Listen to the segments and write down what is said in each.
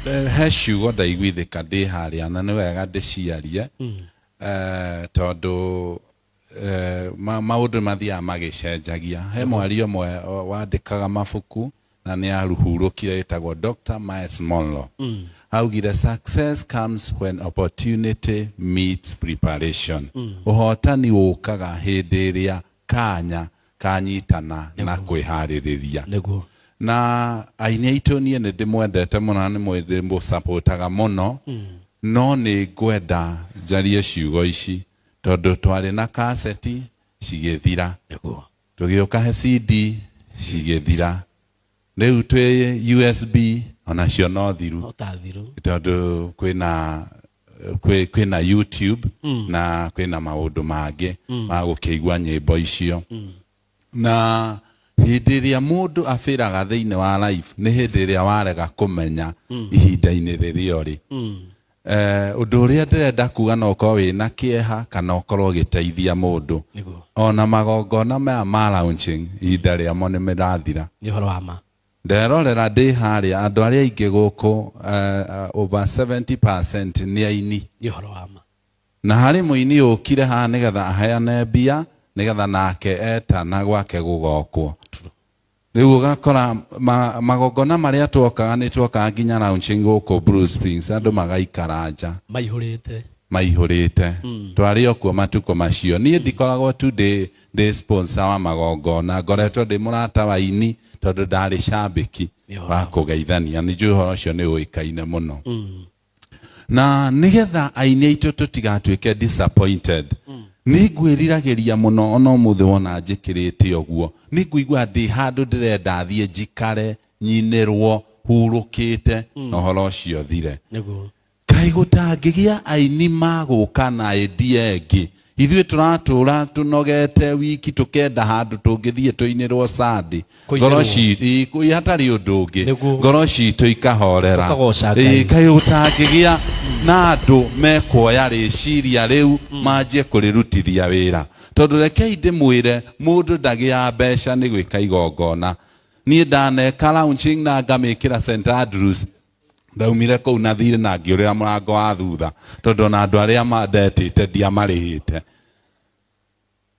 he ciugo ndaiguithĩka ndĩ harĩa na nĩ wega ndĩciarie tondũ maũndũ mathiaga magĩcenjagia. He mwaria ũmwe wandĩkaga mabuku na nĩ aruhurũkire wĩtagwo Dr. Miles Monroe. Augire success comes when opportunity meets preparation. Ũhotani ũkaga hĩndĩ ĩrĩa kanya kanyitana na kwĩharĩrĩria. Na aini aitũ niĩ nĩ ndĩmwendete mũno nĩ ndĩmũsupportaga mũno, no nĩ ngwenda njarie ciugo ici tondũ twarĩ na kaseti cigĩthira, tũgĩũka he CD cigĩthira, rĩu twĩ USB onacio no thiru tondũ kwĩna YouTube na kwĩna maũndũ mangĩ ma gũkĩigua nyĩmbo icio. Na hĩndĩ ĩrĩa mũndũ abĩraga thĩinĩ wa life nĩ hĩndĩ ĩrĩa warega kũmenya ihinda-inĩ rĩrĩa ũrĩ. Ũndũ ũrĩa ndĩrenda kuga no ũkorwo wĩna kĩeha kana ũkorwo ũgĩteithia mũndũ. Ona magongona maya ma launching ihinda rĩamo nĩ mĩrathira. Nderorera ndĩ harĩa andũ arĩa aingĩ gũkũ over 70% nĩ aini. Na harĩ mũini ũkire haha nĩgetha aheane mbia nĩgetha nake etana gwake gũgokwo. Rĩu ũgakora magongona marĩa tuokaga nĩ tuokaga nginya launching gũkũ Bruce Springs andũ magaikara nja maihũrĩte. Twarĩ okuo matukũ macio. Niĩ ndikoragwo tu ndĩ sponsor wa magongona, ngoretwo ndĩ mũrata wa aini tondũ ndarĩ cambĩki wa kũgeithania. Nĩ njũĩ ũhoro ũcio nĩ ũĩkaine mũno. Na nĩgetha aini aitũ tũtigatuĩke disappointed, nĩ ngwĩriragĩria mũno ona ũmũthĩ wona njĩkĩrĩte ũguo, nĩ ngũigua ndĩ handũ ndĩrenda thiĩ njikare nyinĩrwo hurũkĩte na ũhoro ũcio thire. Kaĩ gũtangĩgĩa aini magũka na idea ĩngĩ, ithuĩ tũratũra tũnogete wiki tũkenda handũ tũngĩthiĩ tũinĩrwo Sunday, ngoro citũ hatarĩ ũndũ ũngĩ, ngoro citũ ikahorera. Kaĩ gũtangĩgĩa na andũ mekuoya rĩciria rĩu manjie kũrĩrutithia wĩra. Tondũ rekei ndĩmwĩre mũndũ ndagĩa mbeca nĩ gwĩka igongona. Niĩ ndaneka launching na ngamĩkĩra St. Andrews, ndaumire kũu na thirĩ na ngĩũrĩra mũrango wa thutha tondũ na andũ arĩa mandetĩte ndiamarĩhĩte.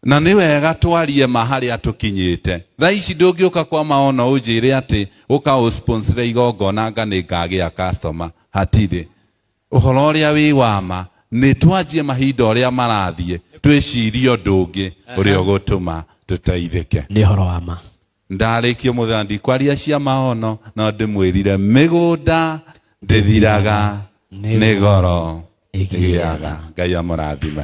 Na nĩ wega twarie harĩa tũkinyĩte. Thaa ici ndũngĩũka kwa maona ũnjĩre atĩ ũka ũsponsore igongona anga nĩ ngagĩa customer. Hatirĩ. Ũhoro ũrĩa wĩ wama nĩ twanjie mahinda ũrĩa marathiĩ twĩcirie ũndũ ũngĩ ũrĩa ũgũtũma tũteithĩke. Nĩ ũhoro wama. Ndarĩkio mũthenya ndikwaria cia maono no ndĩmwĩrire mĩgũnda ndĩthiraga nĩ goro ĩgĩaga. Ngai amũrathime.